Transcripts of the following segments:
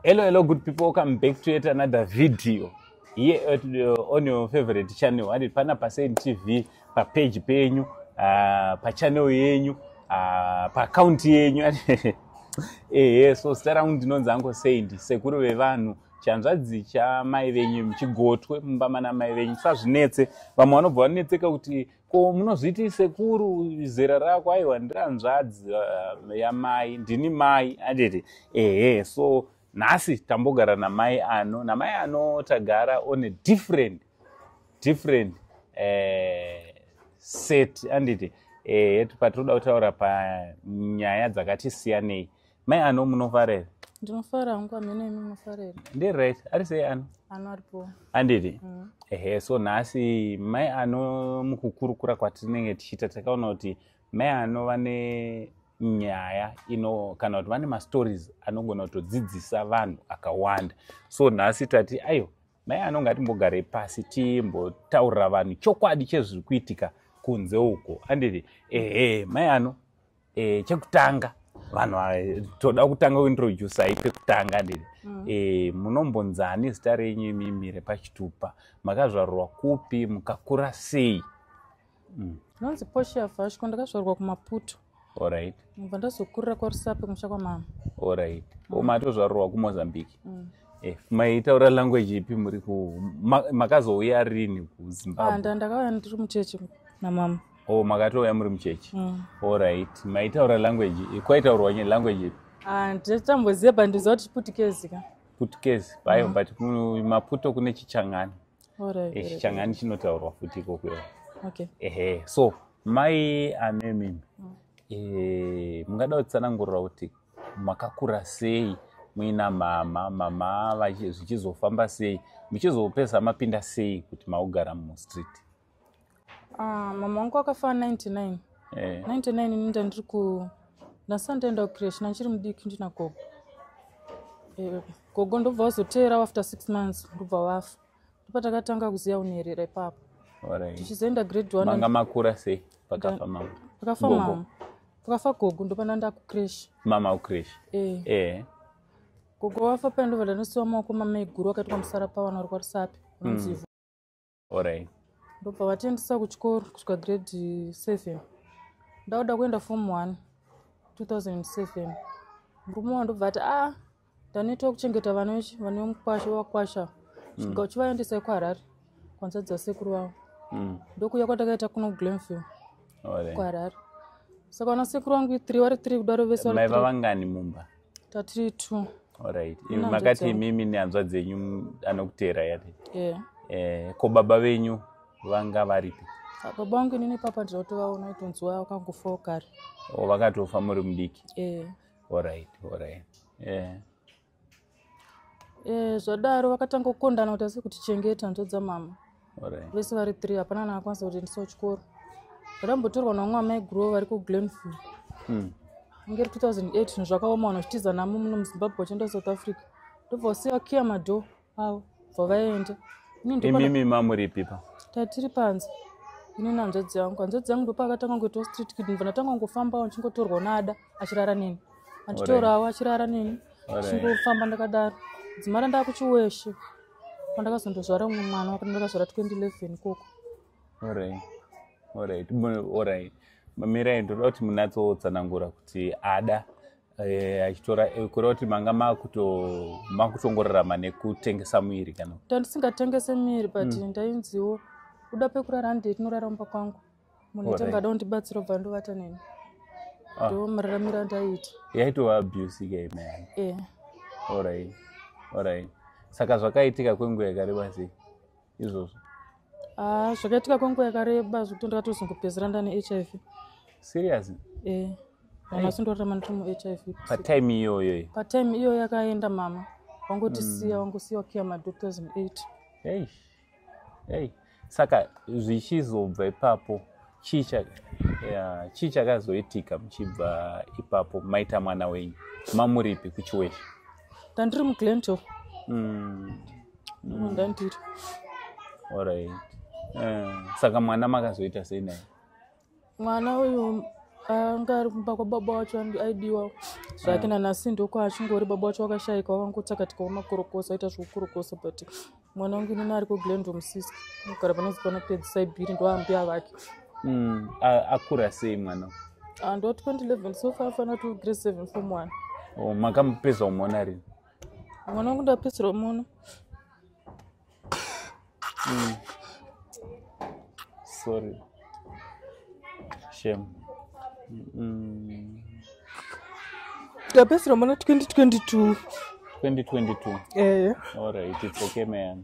Hello, good people. Welcome back to yet another video here on your favorite channel. And pana Pasaid TV, pa page penyu, pa channel yenyu, pa account yenyu. So start around nonzango saying sekuru vevanu chanzvadzi chamai venyu muchigotwe mumba na mai venyu sazvinetse vamwe vanobva vanetseka kuti ko munozviti sekuru zera rako aiwa ndiranzvadzi yamai ndini mai anditi so nhasi tambogara namai ano tagara on a different set anditi patinoda kutaura panyaya dzakati siyanei. Mai ano munofarera? Ndinofara hangu amene imi munofarera. Ndi right, ari sei ano? Ano aripo. Anditi? So nhasi mai ano mukukurukura kwatinenge tichita takaona kuti mai ano vane nyaya kana kuti vane mastories anogona kutodzidzisa vanhu akawanda. So nhasi tati ayo mai ano ngatimbogare pasi timbotaurira vanhu chokwadi chezviri kuitika kunze uko. Anditi? Mai ano chekutanga vanhu toda kutanga kuintroduce aipe kutanga ndiri munombonzani zita renyu imimire pachitupa, makazvarwa kupi, mukakura sei? Nonzi Portia Vashko, ndakazvarwa kuMaputo. Alright. Mubva ndazokurira kwaRusape kumusha kwamama. Alright. Matozvarwa kuMozambique. Maitaura language ipi muri makazouya rini kuZimbabwe? Ndakauya ndiri muchechi namama. Makatouya muri muchechi. Alright. Maitaura language, kwaitaurwa language ipi? Nditamboziva pandiziva kuti Chiputukezi ka. Putukezi. Bayo but Maputo kune Chichangani. Alright. Chichangani chinotaurwa futi ikoko. Okay. So mai amemi mungada kutsanangurira kuti makakura sei muina mama zvichizofamba sei muchizopesa mapinda sei kuti maugara mustreet? Mama wangu akafa 99. 99 ninda ndiri ndasandaenda kucreche nachiri mudiki ndina gogo. Gogo ndobva wazoteera after 6 months ndobva wafa. Ndipo takatanga kuziya unerera ipapo. Alright. Tichizoenda grade 1. Manga makura sei pakafa mama? Pakafa mama. Pakafa gogo ndopana ndakucreche. Mama kucreche. Gogo wafa pa ndobva ndanosiwa maoko mama iguru akati kwamusara pawana uri kwaRusape unonzi. Alright. Ndobva vatendesa kuchikoro kusvika grade 7. Ndauda kuenda form 1 2007. Murume wandobva ati ndanoita kuchengeta vana vechi vane mukwasha wakwasha kusvika uchivaendesa kuHarare kwanzadza sekuru wavo. Ndokuya kwatakaita kuno Glenville kuHarare. Saka vana sekuru vangu 3 vari 3 kudaro vese vari 3. Mai vavangani mumba? Tatiri 2. Alright. Makati imimi nehanzva dzenyu anokuteera yati? Ko baba venyu vanga varipi? Baba vangu inini papa ndinotovaona itonzi wavo wakangofawo kare. Vakatofa muri mudiki? Alright. Zvadaro vakatanga kukondana kuti asi kutichengeta ndodza mama. Alright. Vese vari 3 hapana anakwanisa kuendesa kuchikoro. Ndambotorwa namwe amai guru vari kuGlenville. Ngeri 2008 zvinhu zvakaoma vanhu vachitiza namo muno muZimbabwe vachienda South Africa. Ndobva vasiya kiya madho avo bva vaenda. Imimi mamuripi pa? Tatiri panze. Ini nanzvadzi yangu. Hanzvadzi yangu ndopa akatanga kuitawo street kid. Ndibva ndatanga kungofambawo ndichingotorwa nada achirara neni. Anditorawo achirara neni. Ndichingofamba ndakadaro. Dzimara ndakuchiweshe. Pandakazondozvara mumwe mwana wakati ndakazvara 2011 koko. Alright. Mamirai ndoda kuti munatsotsanangura kuti ada achitora kureva kuti manga makutongorarama nekutengesa mwiri kana? Tandisingatengese mwiri but ndainziwo kuda pekurara ndetinorara mumba kwangu. Munhu tangada kundibatsira ubva ndovata neni. Ndo mararamiro andaita. Yaitova abuse kai mai? Alright. Saka zvakaitika kwenguva yakareba sei izvozvo? Zvakaitika kwenguva yakareba zvokuti ndakatozongopedzera ndane HIV. Seriously? Nhasi ndorarama ndiri mu-HIV. Patime iyoyo? Patime iyo yakaenda mama. Wangosiyiwa kiya madho 2008. Saka zvichizobva ipapo chii chakazoitika muchibva ipapo maita mwana wenyu? Mamuripi kuchiweshe? Ndandiri muGlenville. Ndandiri. Alright. Saka mwana makazoita sei naye? Mwana uyu anga ari kumba kwababa wacho aidiwa zvake nanhasi ndoko achingori baba wacho wakashayika wakangotsakatika wamakorokosa aita zvokukorokosa but mwana wangu inini ari kuglendo musisi kugara panonzi pana pedzi saibhiri ndoambiya vake. Akura sei mwana? Ndo 2011 so far afana to grade 7 form 1. Makamupedza umona rini? Mwana wangu ndapedzera umona. Sorry. Shame. Ndapedzera umona 2022. 2022? All right, it's okay man.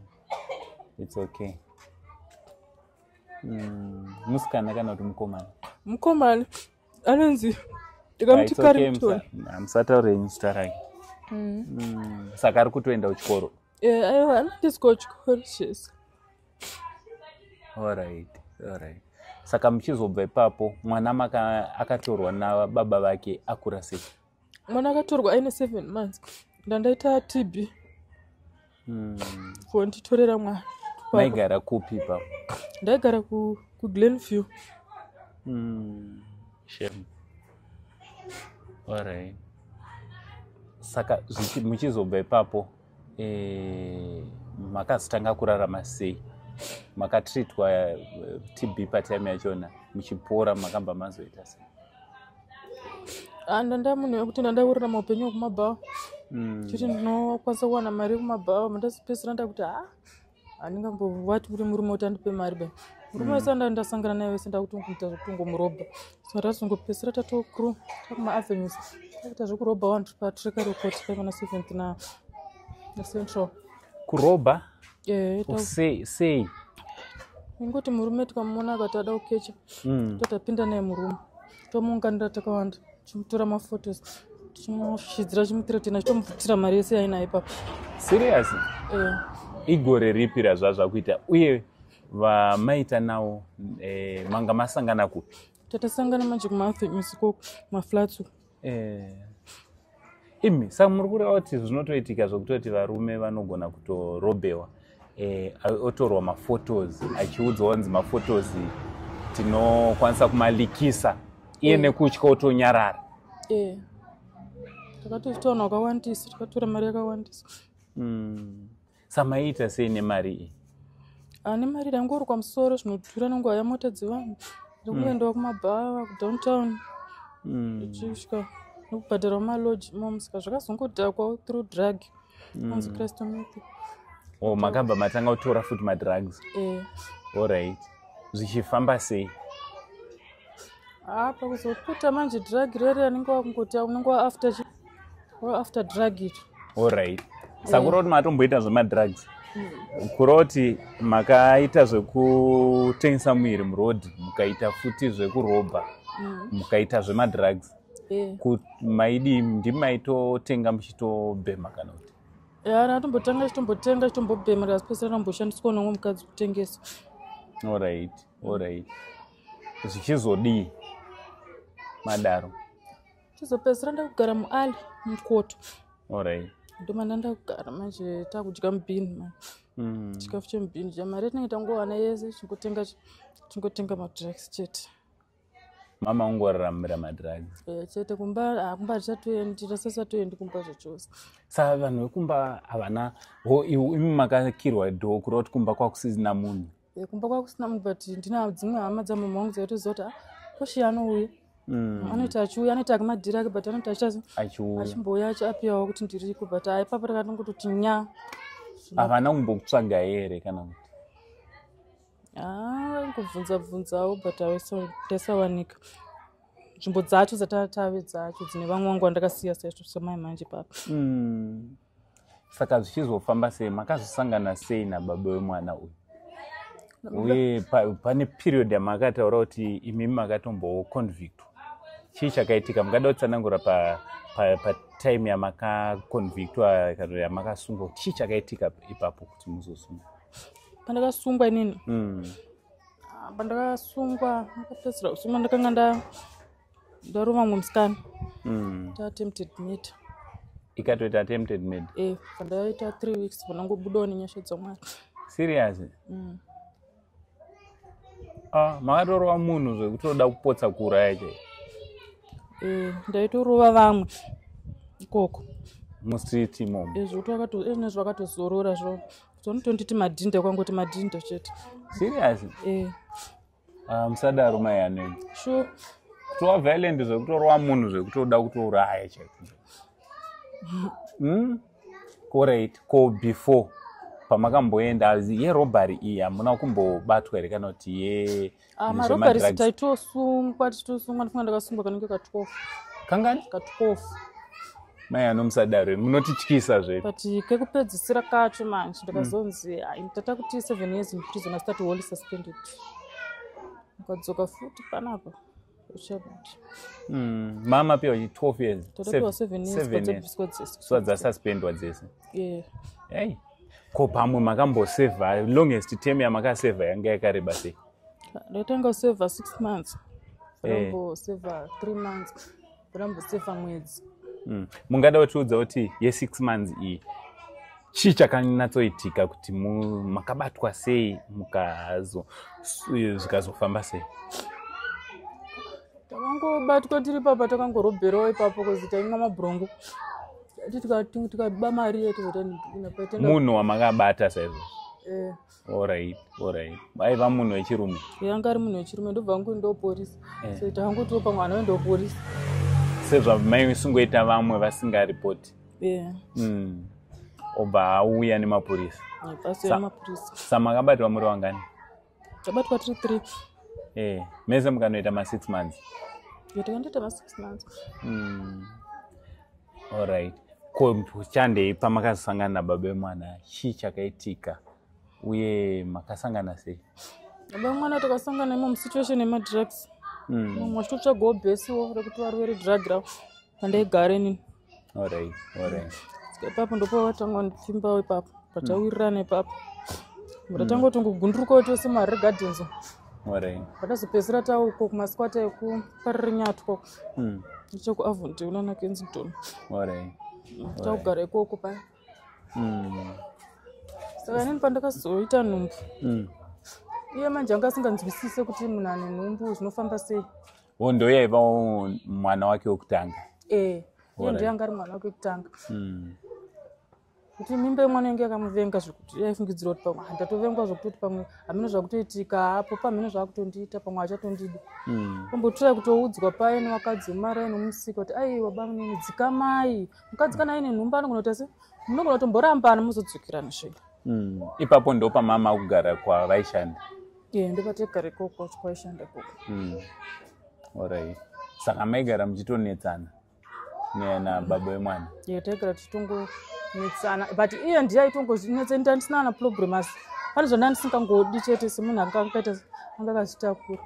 It's okay. Musikana kana kuti mukomana? Mukomana. Anonzi ndikamuti kari mutoni. Amusataurei zita rake. Saka ari kutoenda kuchikoro? Aiwa anondisiko kuchikoro chese. All right. Saka muchizobva ipapo mwana akatorwa nababa vake akura sei? Mwana akatorwa aine 7 months. Ndandaita TB. Fonditorera mwana. Maigara kupi ipapo? Ndaigara kuGlenview. Shame. All right. Saka muchizobva ipapo makazotanga kurarama sei? Makatreatwa TB patime yachona muchipora makamba mazoita sei? Ndanda munhu wekuti ndandaurira upenyu hwekumabhawa chiti ndinokwanisa kuwana mari yekumabhawa mandazopedzisira ndakuti handingambovati kuti murume kuti andipe mari bai murume wese ndasangana naye wese ndakutongoita zvekutongomurobha so ndazongopedzisira tatokuru takuma-avenues takuita zvekurobha vantu patreka rekoti paimana 7th na Central. Kurobha? Sei? Ingoti murume tikamuona akati ada kukecha totapinda naye murume tomuunganira takawanda tichimutora mafotos tichimufushidzira tichimuteretena tichitomubvutira mari yese ainayo ipapo. Serious? Igore ripi razvakuita uye vamaita nawo manga masangana kupi? Tatasangana manje kuma-avenues maflats. Imi saka muri kureva kuti zvinotoitika zvokutoti varume vanogona kutorobhewa otorwa mafotos achiudzwa kunzi mafotos tinokwanisa kumalikisa iye nekutya otonyarara. Takatozvitaona wakawandisa takatora mari yakawandisa. Samaiita sei nemari iyi? Nemari ndangori kwamusoro zvinodhura nenguva yamota dzevanhu ndikuendawo kumabhawa kudowntown tichisvika nekubhadhara maloji momusika zvakazongodhakwa through drug anzi Christometh. Makabva matanga kutora futi madrugs? Alright. Zvichifamba sei? Pakuzopota manje drug rere anenge wakungoti unenge after drug ito. Alright. Saka kureva kuti matomboita zvemadrugs? Kureva kuti makaita zvekutengesa muviri murodhi mukaita futi zvekurobha mukaita zvemadrugs maidi ndimaitotenga muchitobhema kana kuti? Ndatombotanga chitombobhema ndikazopedzisira ndamboshandiswa nomwe mukadzi kutengesa. Alright. Zvichizodii madaro? Chizopedzisira ndakugara muali mukoto. Alright. Ndomanda ndakugara manje takudya mubhini chikafu chemubhini chamari yatinenge tangowana yese chingotenga madrugs chete. Mama ungoraramira madrugs? Chete kumba tichatoendi tasasatoendi kumba zvachose. Saka vanhu vekumba havana imi makakirwa dhoo kureva kuti kumba kwakusisina munhu? Kumba kwakusina munhu but ndina dzimwe hama dzamama wangu dzaitoziva kuti koshi anouya anoita achiuya anoita akamadhiri ake but anoita achimbouya achiapiwawo kuti ndiriko but ipapo takatongototi nya. Havana kumbokutsvaga here kana kuti? Ngobvunzawo but taisawanika nzvimbo dzacho dzatatave dzacho dzine vamwe wangu vandakasiya saizvo samai manje papo. Saka zvichizofamba sei? Makazosangana sei nababa wemwana uyu? Uye pane period yamakataura kuti imi makatomboconvictwa. Chii chakaitika? Mungada kutsanangura patime yamakaconvictwa kana yamakasungwa. Chii chakaitika ipapo kuti muzosungwa? Pandakasungwa inini? Pandakasungwa ndakapedzisira kusungwa ndakanga ndarova mumwe musikana. Attempted murder. Ikatoita attempted murder? Pandaita 3 weeks pandangobudawo nenyasha dzaMwari. Serious? Makatorova munhu zvekutoda kupotsa kuuraya chai? ndaitorova vamwe ikoko mustreet imomo zvekuti vakatozorora zvo tonotonditi madhinda kwangoti madhinda chete. Seriously? Musadaro mai anweni. Sure. Kutova violent zvekutorwa munhu zvekutoda kutouraya chaiko. Correct. Ko before pamakamboenda yerobhari iyi hamuna kumbobatwa here kana kuti marobhari taitosungwa ndifanga ndakasungwa kanenge ka12 kangani ka12 mai anomusadaro munotityisa zvedu but kekupedzisira kacho manje ndakazonzi tata kuti 7 years in prison asitati wholly suspended ukadzoka futi panapa uchabudi mama pia 12 years tatapiwa 7 years so dzasuspendwa dzese hey ko pamwe makamboseva longest term yamakaseva yanga yakareba sei? Ndatanga save 6 months. Rambo save 3 months. Rambo save mwedzi. Mungada utiudza kuti ye6 months iyi chii chakanatsoitika kuti makabatwa sei zvikazofamba sei? Takangobatwa tiri papa takangorobherawo ipapo kuzita imwa mabhrongo. Tikaba mari yetu munhu wamakabata saizvo. Alright. Aiva munhu wechirume? Yanga ari munhu wechirume ndobva vangu ndo polisi. So takangotopa mwana wendo polisi. Sezva mai sungoita vamwe vasingaripoti. Obva auya nemapurisa. Samakabatwa muri wangani? Tabatwa 3. Mese mukanoita 6 months? Takandoita 6 months. Alright. Ko chandei pamakasangana nababa vemwana chii chakaitika uye makasangana sei? Baba vemwana takasangana imo musituation yemadrugs. Mumwe achitotsvagawo bhesiwo rekuti vari drug rawo pandaigare inini. Alright. Ipapo ndopo vatanga ndipfimbawo ipapo patawirirana ipapo ndatanga tongogundurukawo tose maregardenzo. Alright. Patazopedzisira tauko kumaskwata ekuparire nyatwa nechekuavonte unana Kensington. Alright. Taugara ikoko paya. Saka inini pandakazoita nhumbu iye manje anga asinganzwisise kuti munhu ane nhumbu zvinofamba sei. Ndo yaiva mwana wake wekutanga? Iye ndiye anga ari mwana wake wekutanga. Kuti mimba yemwana yange yakamuvenga zvekuti yaifungidzira kuti pamwe handatovengwa zvokutoti pamwe hamene zvakutoitika apo pamene zvakutondiita pamwe achatondida. Kumbotora kutoudzwa paye nevakadzi vemari nomusika kuti aiwa bamwe dzikamai mukadzi kana aine nhumba anogona kuti asi munogona kutomborambana muzodzokirana zvega. Ipapo ndo pamama kugara kwavaishanda? Ndopategara ikoko kwaishanda ikoko. Alright. Saka maigara muchitonetsana nababa vemwana? Taigara tichitongonetsana but iye ndiye aitongonetsa ndandisina na problem asi pane zvandandisingangodi chete semunhu anga akazitakura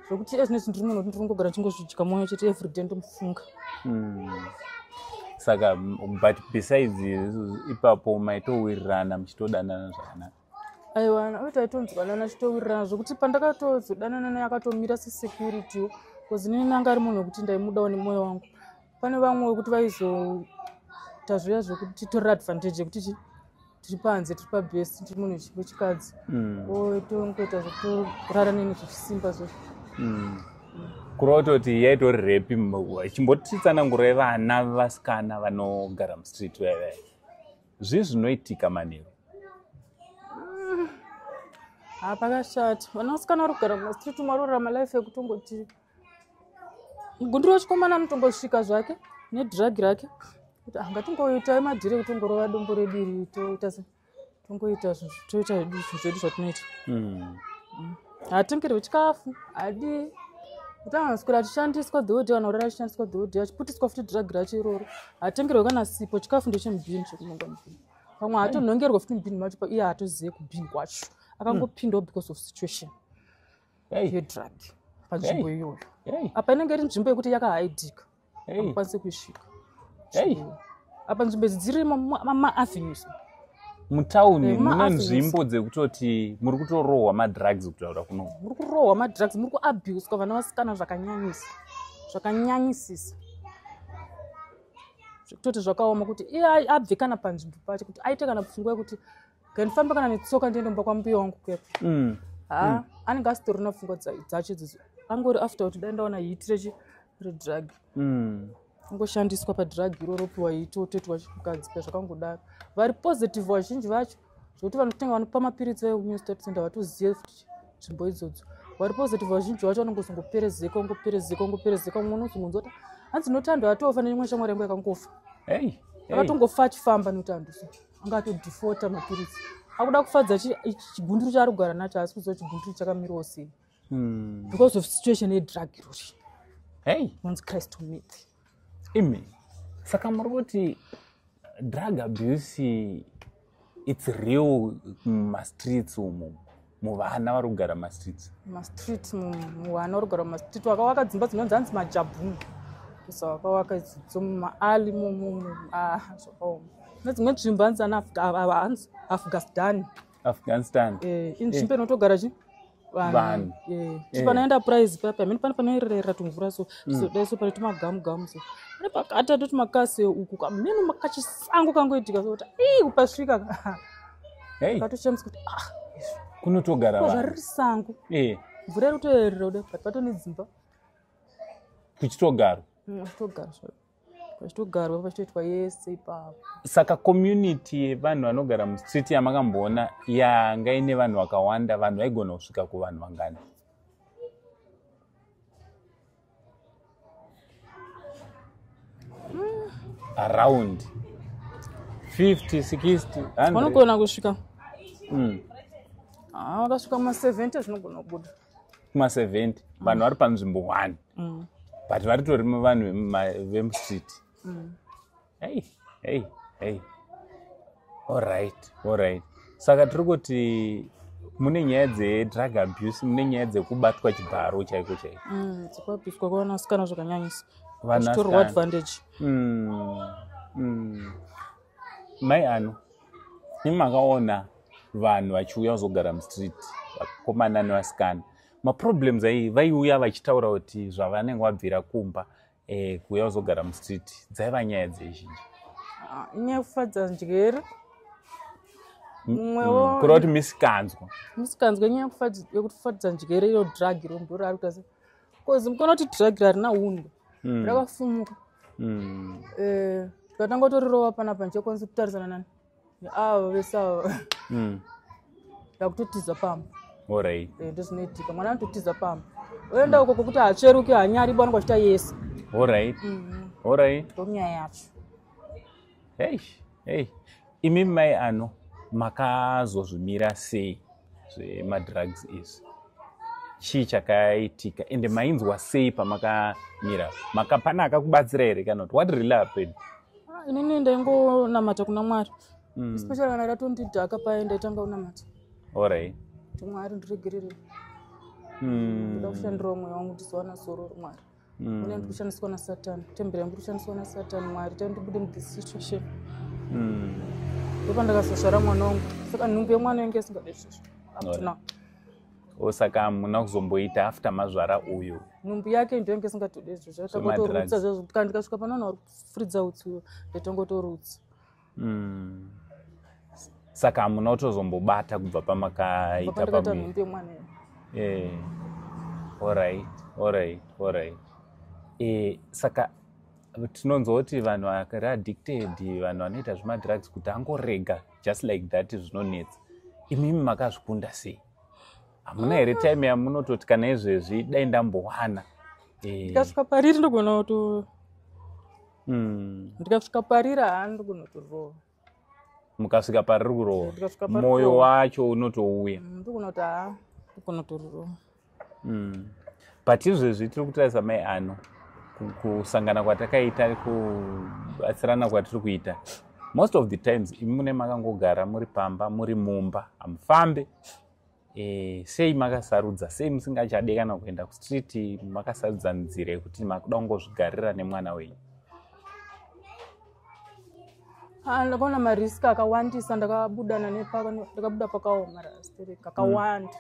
zvokuti ezvinezvi ndiri munhu ndirikungogara ndichingozvidya mwoyo chete everyday ndomufunga. Saka but besides ipapo maitowirirana muchitodanana zvakanaka? Aiwa taitonzwanana tichitowirirana zvokuti pandakatozodanana naye akatomira sesecurity because inini anga ari munhu wekuti ndaimudawo nemwoyo wangu. Pane vamwe wekuti vaizoita zviya zvokuti titorera advantage yekuti tiri panze tiri pabhesi tiri munhu wechikadzi tongoita zvokurara neni zvichisimba zvozvo. Kurova kutoti yaitori repi chimbotitsanangurai vana vasikana vanogara mustreet vaivai zvii zvinoitika manheru? Pakashata vanasikana vari kugara mumastreet umo varorarama life yekutongoti gunduru wechikomana anotongosvika zvake nedhiragi rake kuti ngatongoitai madhire kutongorova dombo rediri toita zvedu zvatinoita. Hatengerwe chikafu hadi utangaswera achishandiswa dhoodhe kana urara achishandiswa dhoodhe achiputiswa futi dhiragi racho iroro. Hatengerwe kana sipo chikafu ndechemubhini chekunonga mubhini. Pamwe hatonhongerwa futi mubhini macho iye haatozive kubhini kwacho akangopindawo because of situation yedhiragi panzvimbo iyoyo. Apa inenge iri nzvimbo yekuti yakahaidika akukwanise kuisvika. Apa nzvimbo idzi dziri mama-avenues mutauni mune nzvimbo dzekutoti muri kutorohwa madrugs kutaura kuno? Muri kurohwa madrugs, muri kuabuswa vana vasikana zvakanyanyisisa zvekutoti zvakaoma kuti iye abve kana panzvimbo pacho kuti aite kana pfungwa yekuti ngandifambe kana netsoka ndiende mumba kwambuya wangu kuyapo. anenge asitorina pfungwa dzacho idzodzo angori after kuti dai ndaona hiitire redrug ngoshandiswa padrug iroro piwa itotetwa chikadzi pezvakangodaro vari positive vazhinji vacho zvokuti vanotenga vanopa mapiritsi eunion state center vatozive futi nzvimbo idzodzo vari positive vazhinji vacho vanongozongoperezeka ungoperezeka umwe unozongonzota hanzi notando atofa neimwe shamwari yangu yakangofa akatongofa achifamba notando so anga atodifota mapiritsi akuda kufadza chigunduru chaari kugara nacho asi kuziva chigunduru chakamirawo sei because of situation yedrug irori once Christ to meet imi saka muri kuti drug abuse it's real mumastreets umo muvana vari kugara mastreets muvana vari kugara mastreet vakawaka dzimba dzinonzi hanzi majabhuni isa vakawaka idzo mumaali zvakaoma nedzimwe nzvimbo hanzi hanzi afghanistan inzvimbo inotogara chi vanhu tipanaenda prize papa amene pane panoerera tumvura so daiso pane tumagamugamu so pane pakati atoti makase uku kamene makachisango kangoitika soti kupasvika katoshamisa kuti kunotogara vanhu zvariri sango mvura iri kutoerera kudai but patone dzimba kuchitogara pachitogarwa pachitoitwa yese ipapo saka community yevanhu vanogara mustreet yamakamboona yanga ine vanhu vakawanda vanhu vaigona kusvika kuvanhu vangani around 50 60 100 vanogona kusvika vakasvika kuma-70 zvinogona kubuda kuma-70 vanhu vari panzvimbo 1 but varitori vanhu vemustreet alright saka tiri kuti mune nyaya dzedrug abuse mune nyaya dzekubatwa chibharo chaiko dzekuabuswa kwavanasikana zvakanyanyisa vachitorwa advantage mai ano imi makaona vanhu vachiuya kuzogara mustreet vakomana nevasikana maproblems ai vaiuya vachitaura kuti zvavanenge vabvira kumba kuuya kuzogara mustreet dzaiva nyaya dzezhinji inyaya kufadza njere mumwewo kureva kuti misikanzwa inyaya yekufadza njere iyo drug iro ndoro ari kuita kozi mukona kuti drug harina unhu rakafumuka tikatanga kutorirova panapa nchekwanisa kutarisana nani avo vesavo ndakutotiza pamba ndozvinoitika mwana anototiza pamba oenda uko kokuti hacheruki hanyari bwana kwachita yese ndonyaya yacho imi mai ano makazozvimira sei zvemadrugs izvi chii chakaitika ende mainzwa sei pamakamira pana akakubatsira here kana kuti what really happened inini ndaingonamata kuna mwari especially kana ratondidhaka paya ndaitanga unamata kuti mwari ndiregerere ndoda kushandirawo mweya wangu ndizowana soro mwari une ndiri kushandiswa nasatani temberi yangu iri kushandiswa nasatani mwari taindibude muthis situation ndopandakazoshara mwana wangu saka nhumbi yemwana yangu isingade izvozvo aptuna saka hamuna kuzomboita after mazvara uyu nhumbi yake ndo yangu isingatode izvozvo atangotorutsa zvazvo kana ndikasvika panonhu vari kufuridza utsi uyo ndaitangotorutsa saka hamuna kutozombobata kubva pamakaita nhumbi yemwana alright saka tinonzwa kuti vanhu vakari addicted vanhu vanoita zvemadrugs kuti angorega just like that zvinonetsa imimi makazvikunda sei hamuna here time yamunototi kana izvezvi dai ndambowana ndikasvika pariri ndogona kuto ndikasvika pariri ndogona kutorova mukasvika pariri kurova moyo wacho unotouya ndogona kuti ndogona kutorova but izvezvi tiri kutarisa mai ano kusangana kwatakaita kubatsirana kwatiri kuita most of the times imi mune makangogara muri pamba muri mumba hamufambe sei makasarudza sei musingachade kana kuenda kustreet makasarudza nzira yekuti makuda kungozvigarira nemwana wenyu ndakaona marisk akawandisa ndakabuda pakaoma rastere kakawanda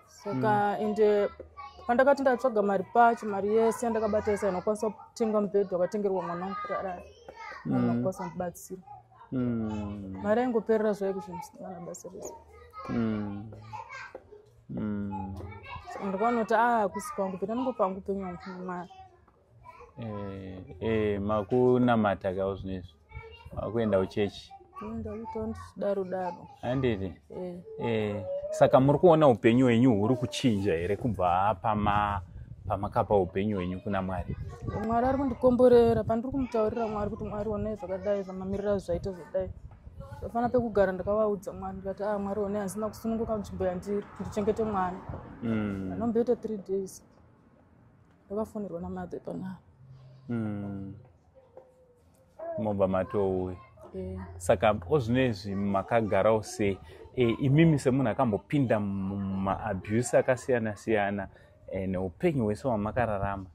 saka ende pandakati ndatsvaga mari pacho mari yese yandakabata yese inokwanisa kutenga mubhedha wakatengerwa mwana wangu kuti arara anokwanisa kubatsira mari aingoperera zvaiko zvimusina basa rese ndikaona kuti kusipangu peta ndingopangu penyu Mwari. Makunamata kawo zvinezvi. Makuenda kuchechi. Kuenda kutondi daro. Handiti? Saka muri kuona upenyu wenyu huri kuchinja here kubva pamakapa upenyu wenyu kuna Mwari? Mwari ari kundikomborera pandiri kumutaurira Mwari kuti Mwari onai zvakadai zvamamirira zvaita zvodai. Zvafana pekugara ndakavaudza Mwari ndikati Mwari onai handisina kusununguka munzvimbo yandiri ndichengete mwana. Anomboita 3 days. Ndakafonerwa namadhe panapa. Mobva matouya. Saka ozvinezvi makagarawo sei? Imimi semunhu akambopinda mumaabuse akasiyana-siyana neupenyu hwese hwamakararama.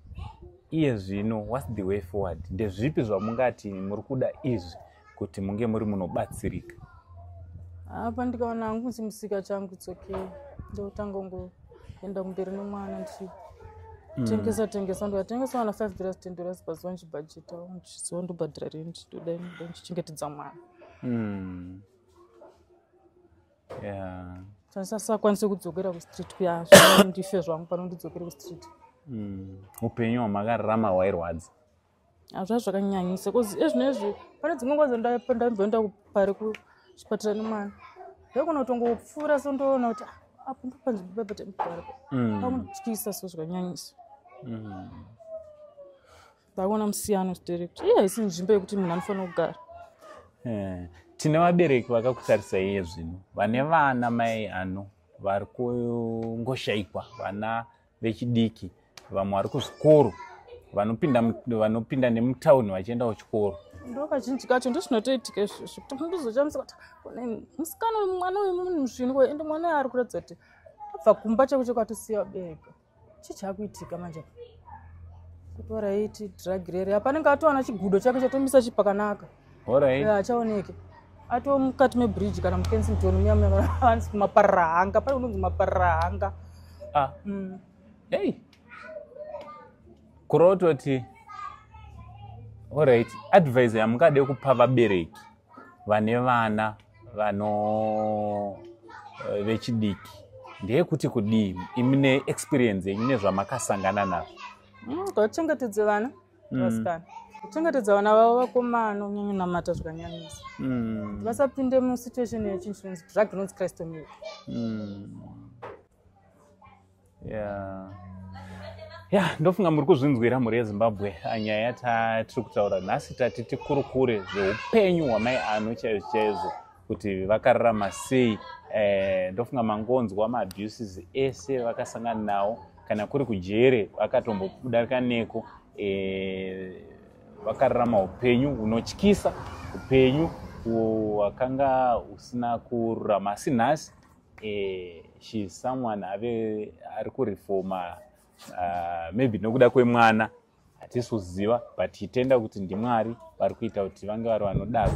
Iye zvino, what's the way forward? Ndezvipi zvamungati muri kuda izvi kuti munge muri munobatsirika? Apa ndikaona hangu musimusika changu tsoke. Ndotanga ngoenda kumberi nomwana tengesa ndikatengesa wana $5 $10 pazuva nchibhajeta nchizowa ndobhadhira renti ndodai ndichichengetedza mwana. Sasakwanise kudzokera kustreet kuya ndife zvangu pano ndidzokere kustreet. Upenyu hwamakararama hwairwadza? Hazva zvakanyanyisa kozi ezvinezvi pane dzimwe nguva ndamboenda pari kuchipatara nemwana. Ndakona kutongopfuura sondoona kuti apo ndopanzvimbo patemugara pamutyisa so zvakanyanyisa. Ndakuona musiyano direct. Haisi nzvimbo yekuti munhu anofanira kugara. Tine vabereki vakakutarisai iye zvino, vane vana mai ano vari kungoshayikwa, vana vechidiki, vamwe vari kuzvikoro, vanopinda nemutauni vachienda kuchikoro. Ndo kazhinji kacho ndozvinotoitika izvozvo kuti ndozochamisa kuti musikana mwana wemunhu zvino ende mwana ari kuratidza kuti abva kumba chako kwatosiya bega. Chii chakuitika manje? Kuti oraiti drug rere apanenge atowana chigudo chake chatomisa chipakanaka. Achaoneke ato mukati mebridge kana muKensington muya vanzi kumaparahanga pane unonzi maparahanga. Kurova kutoti alright, advice yamungade kupa vabereki vane vana vechidiki ndeyekuti kudii? Imine experience yenyu nezvamakasangana nazvo. Kuchengetedza vana vasikana, kuchengetedza vana vavo vakomana unyanya namata zvakanyanyisa. Vasapinde musituation yechinhu drug inonzi cristomia. Ndofunga muri kuzvinzwira muri yeZimbabwe nyaya tiri kutaura nhasi tati tikurukure zveupenyu hwamai ano chaizvo kuti vakararama sei. Ndofunga mangonzwa maabuses ese vakasangana nawo kana kuri kujere vakatombodarika neko. Vakararama upenyu hunotyisa, upenyu hwakanga husina kururama. Asi nhasi she's someone ari kureforma, maybe nokuda kwemwana hatisi kuziva, but titenda kuti ndiMwari vari kuita kuti vange vari vanodaro.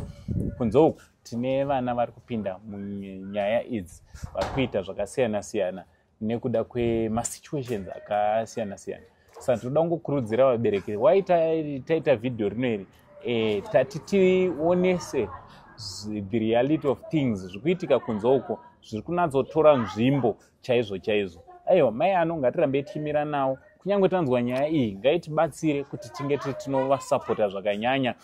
Kunze uku tine vana vari kupinda munyaya idzi, vari kuita zvakasiyana-siyana nekuda kwemasituations akasiyana-siyana. Saka tinoda kungokurudzira vabereki, taita vhidhiyo rino iri tati tionese the reality of things zvikuitika kunze uko zviri kunatsotora nzvimbo chaizvo. Aiwa, mai ano ngatirambe timira nawo, kunyange tanzwa nyaya iyi ngaitibatsire kuti tinge tinovasapota zvakanyanya.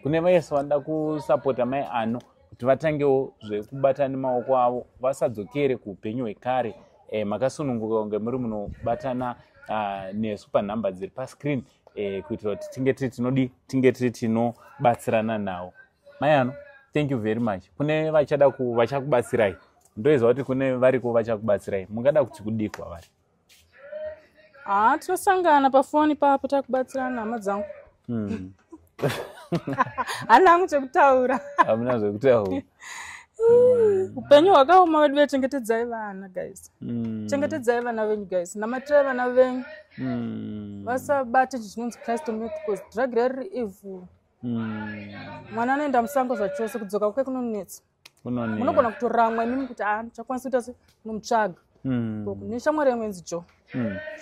Kune vese vanoda kusapota mai ano kuti vatangewo zvekubata nemaoko avo, vasadzokere kuupenyu hwekare. Makasununguka kunge muri munobatana nesu panhamba dziri pascreen kuitira kuti tinge tiri tinobatsirana nawo. Mai ano, thank you very much. Kune vachakubatsirai, ndoiziva kuti kune variko vachakubatsirai, mungada kuti kudii kwavari? Tinosangana pafoni papo takubatsirana hama dzangu. Hana hangu chekutaura. Hamuna zvekutaura. Upenyu hwakaoma vedu vechengetedzai vana guys. Chengetedzai vana venyu guys. Namatirai vana venyu. Vasabate chinonzi cristomia because drug riri evil. Mwana anoenda musango zvachose kudzoka kwake kunonetsa. Munogona kutoramwa imimi kuti chakwanisa kuti nomutsvaga. Neshamwari yemwenzi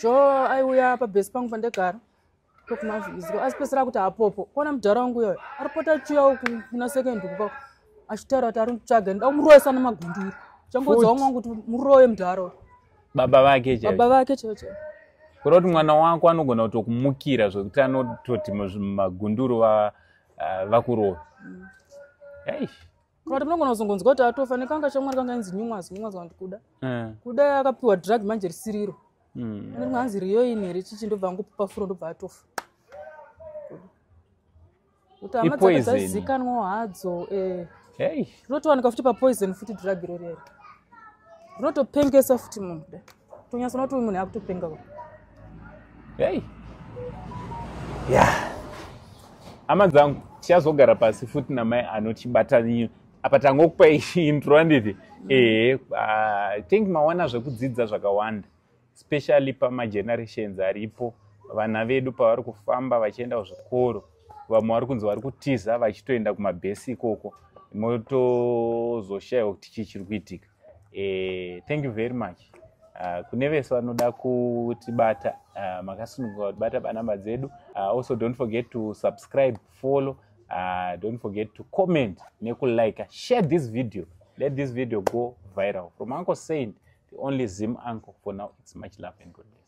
Jo aiuya pabhesi pangu pandegara tokumavhiziko asi pesera kuti apopo kuona mudhara wangu uyo aripota achiuya kuna second kuko achitaura kuti ari kutsvaga nda umuroyesa nemagunduru chambodza wangu kuti muroye mudhara baba vake baba vake chocho. Kuroti mwana wako anogona kutokumukira zvekuti anototi magunduru vakurova. Kuroti munogona kuzongonzwa kuti atofa nekanga chamwari kanga inzi nyumwazi vanoti kuda akapiwa drug manje risiriro. Anzi riyoini richichi ndobva angopupa furo ndobva atofa. Kuti hama dzake dzazizikanwa hadzo. Rinotowanika futi papoison futi drug irori. Rinotopengesa futi munhu kudai. Tonyasa noti munhu akutopenga. Hama dzangu tichazogara pasi futi namai anotibata apa tangokupai intro handiti. Think mawana zvekudzidza zvakawanda, especially pamagenerations aripo. Vana vedu pavari kufamba vachienda kuzvikoro, vamwe vari kunzi vari kutiza vachitoenda kumabhesi ikoko, motozoshaya kuti chii chiri kuitika. Thank you very much. Kune vese vanoda kutibata, makasununguka kutibata panamba dzedu. Also don't forget to subscribe, follow, don't forget to comment, nekulike, share this video. Let this video go viral. From Uncle Saint, the only Zim uncle. For now, it's much love and good bless.